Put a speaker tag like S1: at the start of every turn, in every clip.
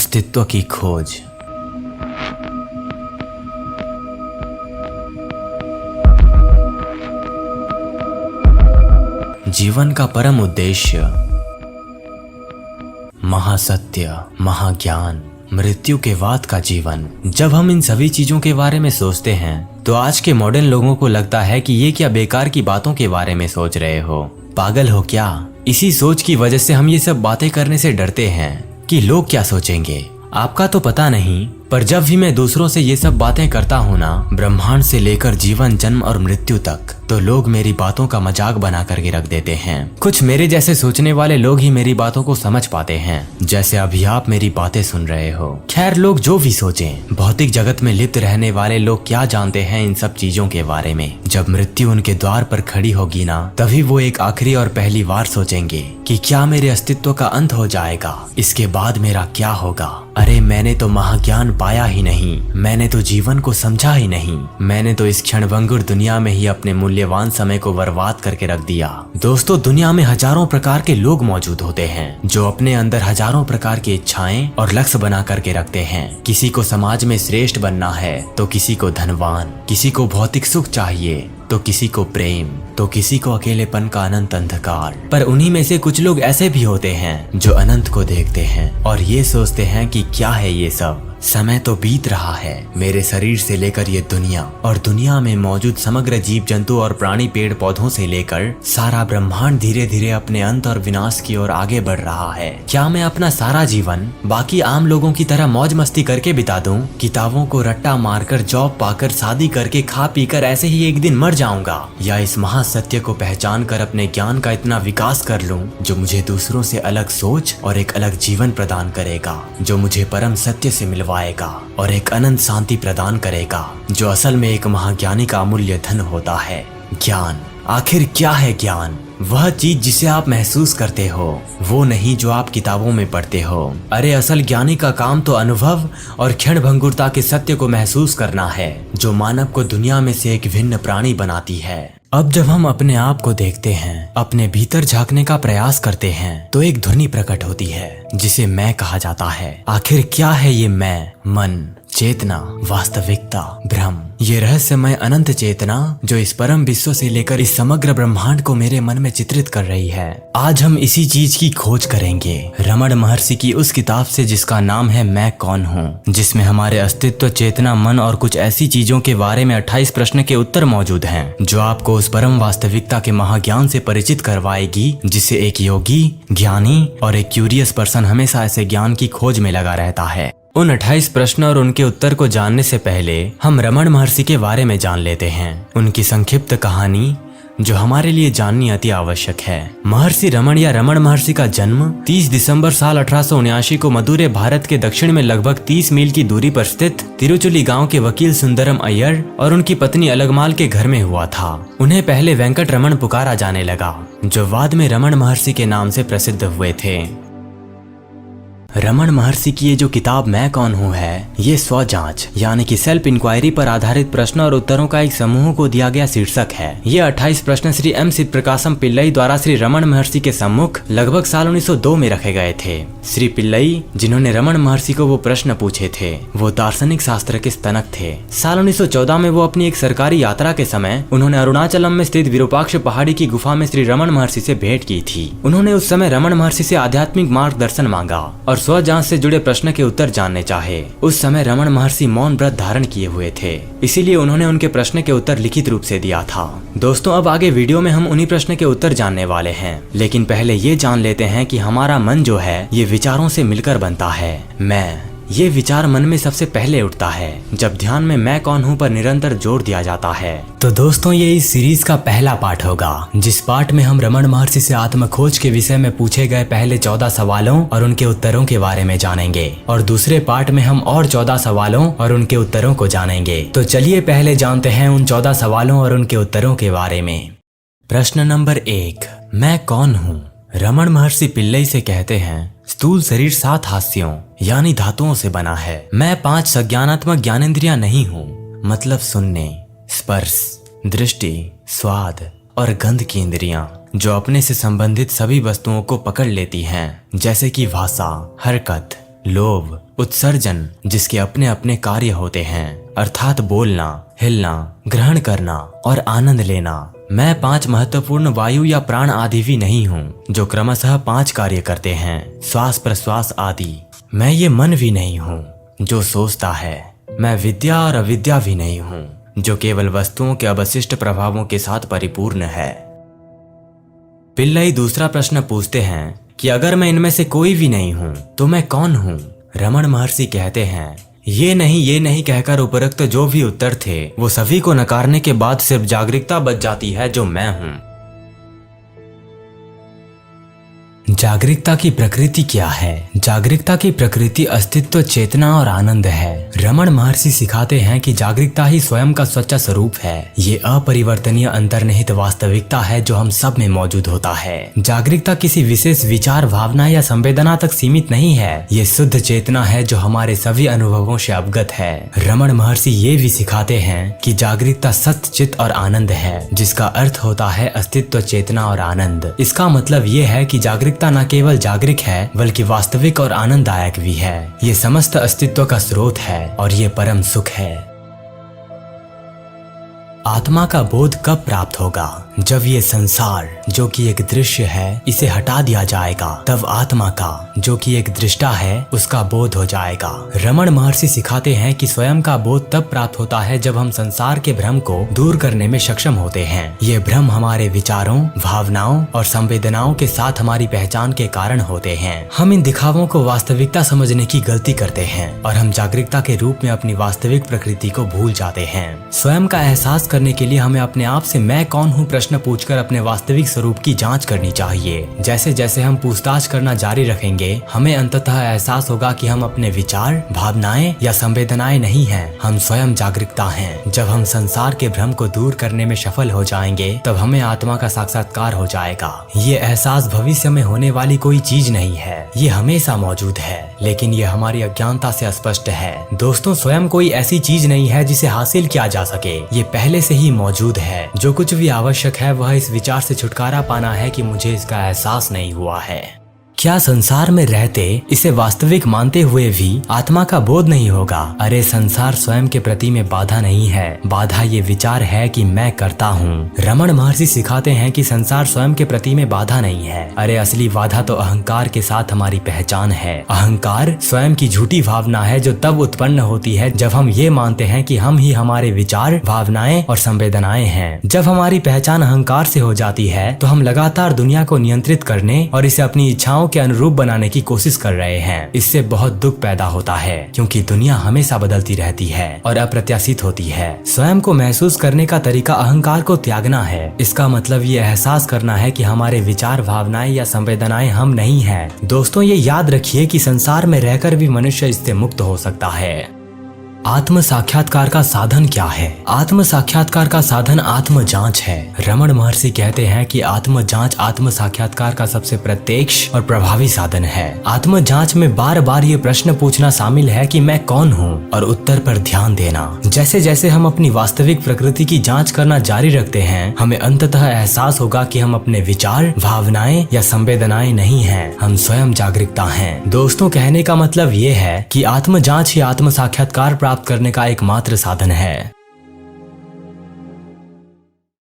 S1: अस्तित्व की खोज। जीवन का परम उद्देश्य, महासत्य, महाज्ञान, मृत्यु के बाद का जीवन। जब हम इन सभी चीजों के बारे में सोचते हैं तो आज के मॉडर्न लोगों को लगता है कि ये क्या बेकार की बातों के बारे में सोच रहे हो, पागल हो क्या। इसी सोच की वजह से हम ये सब बातें करने से डरते हैं कि लोग क्या सोचेंगे। आपका तो पता नहीं, पर जब भी मैं दूसरों से ये सब बातें करता हूँ ना, ब्रह्मांड से लेकर जीवन, जन्म और मृत्यु तक, तो लोग मेरी बातों का मजाक बना करके रख देते हैं। कुछ मेरे जैसे सोचने वाले लोग ही मेरी बातों को समझ पाते हैं, जैसे अभी आप मेरी बातें सुन रहे हो। खैर, लोग जो भी सोचें, भौतिक जगत में लिप्त रहने वाले लोग क्या जानते हैं इन सब चीजों के बारे में। जब मृत्यु उनके द्वार पर खड़ी होगी ना, तभी वो एक आखिरी और पहली बार सोचेंगे कि क्या मेरे अस्तित्व का अंत हो जाएगा, इसके बाद मेरा क्या होगा। अरे मैंने तो महाज्ञान पाया ही नहीं, मैंने तो जीवन को समझा ही नहीं, मैंने तो इस क्षणभंगुर दुनिया में ही अपने मूल्यवान समय को बर्बाद करके रख दिया। दोस्तों, दुनिया में हजारों प्रकार के लोग मौजूद होते हैं जो अपने अंदर हजारों प्रकार की इच्छाएं और लक्ष्य बना करके रखते हैं। किसी को समाज में श्रेष्ठ बनना है, तो किसी को धनवान, किसी को भौतिक सुख चाहिए, तो किसी को प्रेम, तो किसी को अकेलेपन का अनंत अंधकार। पर उन्हीं में से कुछ लोग ऐसे भी होते हैं जो अनंत को देखते हैं और ये सोचते हैं कि क्या है ये सब, समय तो बीत रहा है, मेरे शरीर से लेकर ये दुनिया और दुनिया में मौजूद समग्र जीव जंतु और प्राणी, पेड़ पौधों से लेकर सारा ब्रह्मांड धीरे धीरे अपने अंत और विनाश की ओर आगे बढ़ रहा है। क्या मैं अपना सारा जीवन बाकी आम लोगों की तरह मौज मस्ती करके बिता दूं, किताबों को रट्टा मारकर, जॉब पाकर, शादी करके, खा पीकर ऐसे ही एक दिन मर जाऊंगा, या इस महासत्य को पहचान कर अपने ज्ञान का इतना विकास कर लूं जो मुझे दूसरों से अलग सोच और एक अलग जीवन प्रदान करेगा, जो मुझे परम सत्य से मिलवाएगा और एक अनंत शांति प्रदान करेगा, जो असल में एक महाज्ञानी का अमूल्य धन होता है। ज्ञान। आखिर क्या है ज्ञान? वह चीज जिसे आप महसूस करते हो, वो नहीं जो आप किताबों में पढ़ते हो। अरे असल ज्ञानी का काम तो अनुभव और क्षणभंगुरता के सत्य को महसूस करना है, जो मानव को दुनिया में से एक भिन्न प्राणी बनाती है। अब जब हम अपने आप को देखते हैं, अपने भीतर झांकने का प्रयास करते हैं, तो एक ध्वनि प्रकट होती है जिसे मैं कहा जाता है। आखिर क्या है ये मैं? मन, चेतना, वास्तविकता, भ्रम, ये रहस्यमय अनंत चेतना जो इस परम विश्व से लेकर इस समग्र ब्रह्मांड को मेरे मन में चित्रित कर रही है। आज हम इसी चीज की खोज करेंगे रमण महर्षि की उस किताब से जिसका नाम है मैं कौन हूँ, जिसमें हमारे अस्तित्व, चेतना, मन और कुछ ऐसी चीजों के बारे में 28 प्रश्न के उत्तर मौजूद हैं, जो आपको उस परम वास्तविकता के महाज्ञान से परिचित करवाएगी, जिसे एक योगी, ज्ञानी और एक क्यूरियस पर्सन हमेशा ऐसे ज्ञान की खोज में लगा रहता है। उन 28 प्रश्न और उनके उत्तर को जानने से पहले हम रमण महर्षि के बारे में जान लेते हैं, उनकी संक्षिप्त कहानी जो हमारे लिए जाननी अति आवश्यक है। महर्षि रमण या रमण महर्षि का जन्म 30 दिसंबर साल 1879 को मदुरै, भारत के दक्षिण में लगभग 30 मील की दूरी पर स्थित तिरुचुली गांव के वकील सुंदरम अय्यर और उनकी पत्नी अलगमाल के घर में हुआ था। उन्हें पहले वेंकट रमण पुकारा जाने लगा, जो बाद में रमण महर्षि के नाम से प्रसिद्ध हुए थे। रमण महर्षि की ये जो किताब मैं कौन हूँ है, ये स्व जांच यानी कि सेल्फ इंक्वायरी पर आधारित प्रश्न और उत्तरों का एक समूह को दिया गया शीर्षक है। ये 28 प्रश्न श्री एम शिवप्रकाशम पिल्लई द्वारा श्री रमण महर्षि के सम्मुख लगभग साल 1902 में रखे गए थे। श्री पिल्लई, जिन्होंने रमण महर्षि को वो प्रश्न पूछे थे, वो दार्शनिक शास्त्र के स्तनक थे। साल 1914 में वो अपनी एक सरकारी यात्रा के समय उन्होंने अरुणाचलम में स्थित विरूपाक्ष पहाड़ी की गुफा में श्री रमण महर्षि से भेंट की थी। उन्होंने उस समय रमण महर्षि से आध्यात्मिक मार्गदर्शन मांगा और स्व जांच से जुड़े प्रश्न के उत्तर जानने चाहे। उस समय रमण महर्षि मौन व्रत धारण किए हुए थे, इसीलिए उन्होंने उनके प्रश्न के उत्तर लिखित रूप से दिया था। दोस्तों, अब आगे वीडियो में हम उन्हीं प्रश्न के उत्तर जानने वाले हैं, लेकिन पहले ये जान लेते हैं कि हमारा मन जो है ये विचारों से मिलकर बनता है। ये विचार मन में सबसे पहले उठता है जब ध्यान में मैं कौन हूँ पर निरंतर जोर दिया जाता है। तो दोस्तों, ये इस सीरीज का पहला पार्ट होगा, जिस पार्ट में हम रमण महर्षि से आत्मखोज के विषय में पूछे गए पहले 14 सवालों और उनके उत्तरों के बारे में जानेंगे, और दूसरे पार्ट में हम और 14 सवालों और उनके उत्तरों को जानेंगे। तो चलिए पहले जानते हैं उन 14 सवालों और उनके उत्तरों के बारे में। प्रश्न नंबर 1, मैं कौन हूँ? रमण महर्षि पिल्लई से कहते हैं, स्थूल शरीर 7 हास्यों यानी धातुओं से बना है। मैं 5 संज्ञानात्मक ज्ञानेंद्रियां नहीं हूँ, मतलब सुनने, स्पर्श, दृष्टि, स्वाद और गंध की इंद्रियां, जो अपने से संबंधित सभी वस्तुओं को पकड़ लेती हैं, जैसे कि भाषा, हरकत, लोभ, उत्सर्जन जिसके अपने अपने कार्य होते हैं, अर्थात बोलना, हिलना, ग्रहण करना और आनंद लेना। मैं 5 महत्वपूर्ण वायु या प्राण आदि भी नहीं हूँ जो क्रमशः 5 कार्य करते हैं, श्वास प्रश्वास आदि। मैं ये मन भी नहीं हूँ जो सोचता है। मैं विद्या और अविद्या भी नहीं हूँ जो केवल वस्तुओं के अवशिष्ट प्रभावों के साथ परिपूर्ण है। पिल्लई दूसरा प्रश्न पूछते हैं कि अगर मैं इनमें से कोई भी नहीं हूँ तो मैं कौन हूँ? रमण महर्षि कहते हैं, ये नहीं कहकर उपरोक्त जो भी उत्तर थे वो सभी को नकारने के बाद सिर्फ जागरूकता बच जाती है जो मैं हूँ। जागरूकता की प्रकृति क्या है? जागरूकता की प्रकृति अस्तित्व, चेतना और आनंद है। रमण महर्षि सिखाते हैं कि जागरूकता ही स्वयं का सच्चा स्वरूप है। ये अपरिवर्तनीय अंतर्निहित वास्तविकता है जो हम सब में मौजूद होता है। जागरूकता किसी विशेष विचार, भावना या संवेदना तक सीमित नहीं है। ये शुद्ध चेतना है जो हमारे सभी अनुभवों से अवगत है। रमण महर्षि ये भी सिखाते हैं कि जागरूकता सत्य, चित्त और आनंद है, जिसका अर्थ होता है अस्तित्व, चेतना और आनंद। इसका मतलब ये है कि जागरूकता न केवल जागरूक है बल्कि वास्तविक और आनंददायक भी है। ये समस्त अस्तित्व का स्रोत है और ये परम सुख है। आत्मा का बोध कब प्राप्त होगा? जब ये संसार जो कि एक दृश्य है इसे हटा दिया जाएगा, तब आत्मा का जो कि एक दृष्टा है उसका बोध हो जाएगा। रमण महर्षि सिखाते हैं कि स्वयं का बोध तब प्राप्त होता है जब हम संसार के भ्रम को दूर करने में सक्षम होते हैं। ये भ्रम हमारे विचारों, भावनाओं और संवेदनाओं के साथ हमारी पहचान के कारण होते हैं। हम इन दिखावों को वास्तविकता समझने की गलती करते हैं और हम जागरूकता के रूप में अपनी वास्तविक प्रकृति को भूल जाते हैं। स्वयं का एहसास करने के लिए हमें अपने आप से मैं कौन हूँ प्रश्न पूछकर अपने वास्तविक स्वरूप की जांच करनी चाहिए। जैसे जैसे हम पूछताछ करना जारी रखेंगे, हमें अंततः एहसास होगा कि हम अपने विचार, भावनाएं या संवेदनाएं नहीं हैं, हम स्वयं जागरूकता हैं। जब हम संसार के भ्रम को दूर करने में सफल हो जाएंगे, तब हमें आत्मा का साक्षात्कार हो जाएगा। ये एहसास भविष्य में होने वाली कोई चीज नहीं है, ये हमेशा मौजूद है, लेकिन ये हमारी अज्ञानता से अस्पष्ट है। दोस्तों, स्वयं कोई ऐसी चीज नहीं है जिसे हासिल किया जा सके, ये पहले से ही मौजूद है। जो कुछ भी आवश्यक है वह इस विचार से छुटकारा पाना है कि मुझे इसका एहसास नहीं हुआ है। क्या संसार में रहते इसे वास्तविक मानते हुए भी आत्मा का बोध नहीं होगा? अरे संसार स्वयं के प्रति में बाधा नहीं है, बाधा ये विचार है कि मैं करता हूँ। रमण महर्षि सिखाते हैं कि संसार स्वयं के प्रति में बाधा नहीं है। अरे असली बाधा तो अहंकार के साथ हमारी पहचान है। अहंकार स्वयं की झूठी भावना है जो तब उत्पन्न होती है जब हम ये मानते हैं कि हम ही हमारे विचार, भावनाएं और संवेदनाएं हैं। जब हमारी पहचान अहंकार से हो जाती है तो हम लगातार दुनिया को नियंत्रित करने और इसे अपनी इच्छाओं के अनुरूप बनाने की कोशिश कर रहे हैं। इससे बहुत दुख पैदा होता है क्योंकि दुनिया हमेशा बदलती रहती है और अप्रत्याशित होती है। स्वयं को महसूस करने का तरीका अहंकार को त्यागना है। इसका मतलब ये एहसास करना है कि हमारे विचार, भावनाएं या संवेदनाएं हम नहीं हैं। दोस्तों, ये याद रखिए कि संसार में रहकर भी मनुष्य इससे मुक्त हो सकता है। आत्म साक्षात्कार का साधन क्या है? आत्म साक्षात्कार का साधन आत्म जांच है। रमण महर्षि कहते हैं कि आत्म जांच आत्म साक्षात्कार का सबसे प्रत्यक्ष और प्रभावी साधन है। आत्म जांच में बार बार ये प्रश्न पूछना शामिल है कि मैं कौन हूँ, और उत्तर पर ध्यान देना। जैसे जैसे हम अपनी वास्तविक प्रकृति की जांच करना जारी रखते हैं, हमें अंततः एहसास होगा कि हम अपने विचार, भावनाएं या संवेदनाएं नहीं हैं, हम स्वयं जागरूकता हैं। दोस्तों, कहने का मतलब ये है कि आत्म जांच ही आत्म साक्षात्कार प्राप्त करने का एकमात्र साधन है।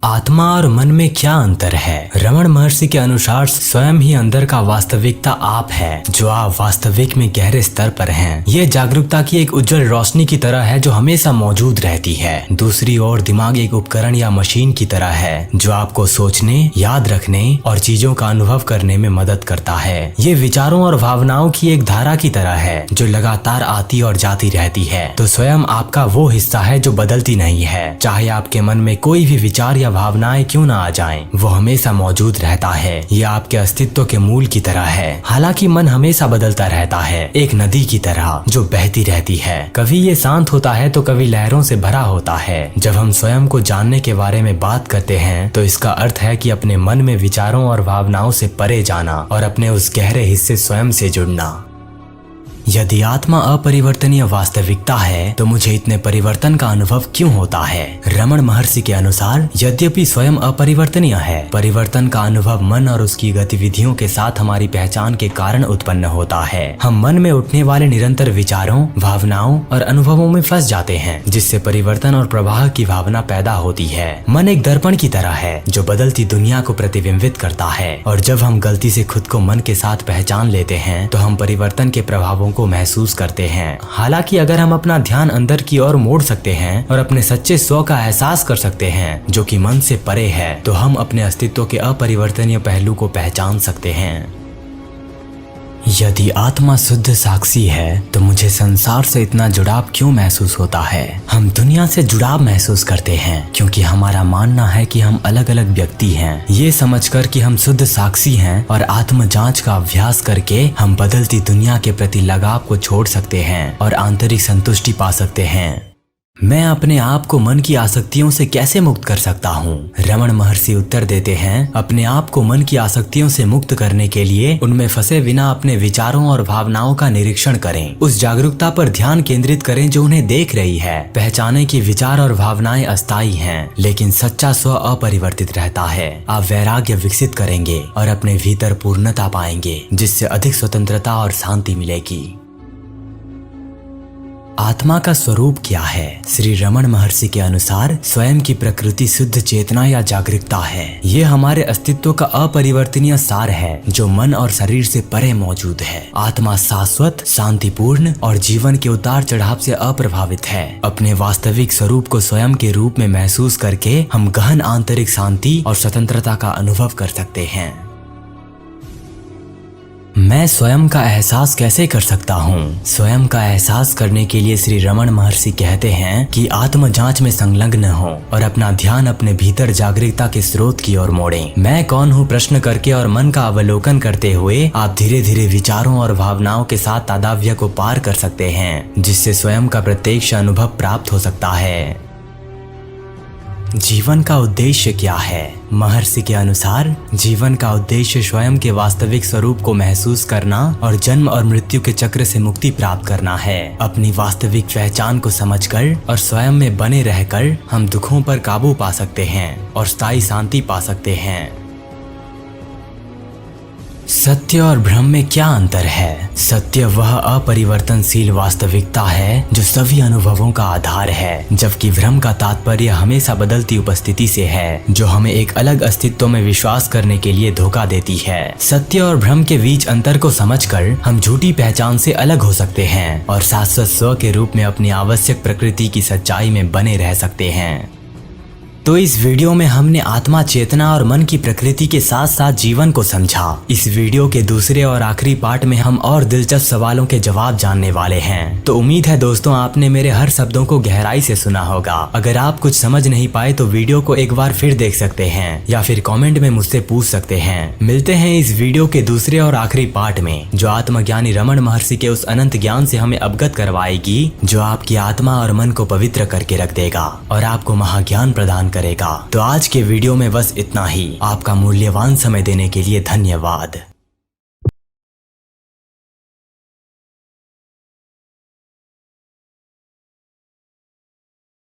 S1: आत्मा और मन में क्या अंतर है? रमण महर्षि के अनुसार स्वयं ही अंदर का वास्तविकता आप है, जो आप वास्तविक में गहरे स्तर पर हैं। ये जागरूकता की एक उज्जवल रोशनी की तरह है जो हमेशा मौजूद रहती है। दूसरी ओर दिमाग एक उपकरण या मशीन की तरह है जो आपको सोचने, याद रखने और चीजों का अनुभव करने में मदद करता है। ये विचारों और भावनाओं की एक धारा की तरह है जो लगातार आती और जाती रहती है। तो स्वयं आपका वो हिस्सा है जो बदलती नहीं है। चाहे आपके मन में कोई भी विचार या भावनाएं क्यों ना आ जाएं, वो हमेशा मौजूद रहता है। ये आपके अस्तित्व के मूल की तरह है। हालांकि मन हमेशा बदलता रहता है, एक नदी की तरह जो बहती रहती है। कभी ये शांत होता है तो कभी लहरों से भरा होता है। जब हम स्वयं को जानने के बारे में बात करते हैं तो इसका अर्थ है कि अपने मन में विचारों और भावनाओं से परे जाना और अपने उस गहरे हिस्से स्वयं से जुड़ना। यदि आत्मा अपरिवर्तनीय वास्तविकता है तो मुझे इतने परिवर्तन का अनुभव क्यों होता है? रमण महर्षि के अनुसार यद्यपि स्वयं अपरिवर्तनीय है, परिवर्तन का अनुभव मन और उसकी गतिविधियों के साथ हमारी पहचान के कारण उत्पन्न होता है। हम मन में उठने वाले निरंतर विचारों, भावनाओं और अनुभवों में फंस जाते हैं, जिससे परिवर्तन और प्रवाह की भावना पैदा होती है। मन एक दर्पण की तरह है जो बदलती दुनिया को प्रतिबिंबित करता है, और जब हम गलती से खुद को मन के साथ पहचान लेते हैं तो हम परिवर्तन के प्रभावों को महसूस करते हैं। हालांकि अगर हम अपना ध्यान अंदर की ओर मोड़ सकते हैं और अपने सच्चे स्व का एहसास कर सकते हैं जो कि मन से परे है, तो हम अपने अस्तित्व के अपरिवर्तनीय पहलू को पहचान सकते हैं। यदि आत्मा शुद्ध साक्षी है तो मुझे संसार से इतना जुड़ाव क्यों महसूस होता है? हम दुनिया से जुड़ाव महसूस करते हैं क्योंकि हमारा मानना है कि हम अलग अलग व्यक्ति हैं। ये समझकर कि हम शुद्ध साक्षी हैं और आत्म जांच का अभ्यास करके हम बदलती दुनिया के प्रति लगाव को छोड़ सकते हैं और आंतरिक संतुष्टि पा सकते हैं। मैं अपने आप को मन की आसक्तियों से कैसे मुक्त कर सकता हूँ? रमण महर्षि उत्तर देते हैं, अपने आप को मन की आसक्तियों से मुक्त करने के लिए उनमें फंसे बिना अपने विचारों और भावनाओं का निरीक्षण करें। उस जागरूकता पर ध्यान केंद्रित करें जो उन्हें देख रही है। पहचानें कि विचार और भावनाएं अस्थायी हैं, लेकिन सच्चा स्व अपरिवर्तित रहता है। आप वैराग्य विकसित करेंगे और अपने भीतर पूर्णता पाएंगे, जिससे अधिक स्वतंत्रता और शांति मिलेगी। आत्मा का स्वरूप क्या है? श्री रमण महर्षि के अनुसार स्वयं की प्रकृति शुद्ध चेतना या जागरूकता है। ये हमारे अस्तित्व का अपरिवर्तनीय सार है जो मन और शरीर से परे मौजूद है। आत्मा शाश्वत, शांतिपूर्ण और जीवन के उतार चढ़ाव से अप्रभावित है। अपने वास्तविक स्वरूप को स्वयं के रूप में महसूस करके हम गहन आंतरिक शांति और स्वतंत्रता का अनुभव कर सकते हैं। मैं स्वयं का एहसास कैसे कर सकता हूँ? स्वयं का एहसास करने के लिए श्री रमण महर्षि कहते हैं कि आत्म जांच में संलग्न हो और अपना ध्यान अपने भीतर जागरूकता के स्रोत की ओर मोड़ें। मैं कौन हूँ प्रश्न करके और मन का अवलोकन करते हुए आप धीरे धीरे विचारों और भावनाओं के साथ तादात्म्य को पार कर सकते हैं, जिससे स्वयं का प्रत्यक्ष अनुभव प्राप्त हो सकता है। जीवन का उद्देश्य क्या है? महर्षि के अनुसार जीवन का उद्देश्य स्वयं के वास्तविक स्वरूप को महसूस करना और जन्म और मृत्यु के चक्र से मुक्ति प्राप्त करना है। अपनी वास्तविक पहचान को समझकर और स्वयं में बने रहकर हम दुखों पर काबू पा सकते हैं और स्थायी शांति पा सकते हैं। सत्य और भ्रम में क्या अंतर है? सत्य वह अपरिवर्तनशील वास्तविकता है जो सभी अनुभवों का आधार है, जबकि भ्रम का तात्पर्य हमेशा बदलती उपस्थिति से है जो हमें एक अलग अस्तित्व में विश्वास करने के लिए धोखा देती है। सत्य और भ्रम के बीच अंतर को समझकर हम झूठी पहचान से अलग हो सकते हैं और शाश्वत स्व के रूप में अपनी आवश्यक प्रकृति की सच्चाई में बने रह सकते हैं। तो इस वीडियो में हमने आत्मा, चेतना और मन की प्रकृति के साथ साथ जीवन को समझा। इस वीडियो के दूसरे और आखिरी पार्ट में हम और दिलचस्प सवालों के जवाब जानने वाले हैं। तो उम्मीद है दोस्तों आपने मेरे हर शब्दों को गहराई से सुना होगा। अगर आप कुछ समझ नहीं पाए तो वीडियो को एक बार फिर देख सकते हैं या फिर कॉमेंट में मुझसे पूछ सकते हैं। मिलते हैं इस वीडियो के दूसरे और आखिरी पार्ट में, जो आत्मज्ञानी रमण महर्षि के उस अनंत ज्ञान से हमें अवगत करवाएगी जो आपकी आत्मा और मन को पवित्र करके रख देगा और आपको महाज्ञान प्रदान करेगा। तो आज के वीडियो में बस इतना ही। आपका मूल्यवान समय देने के लिए धन्यवाद।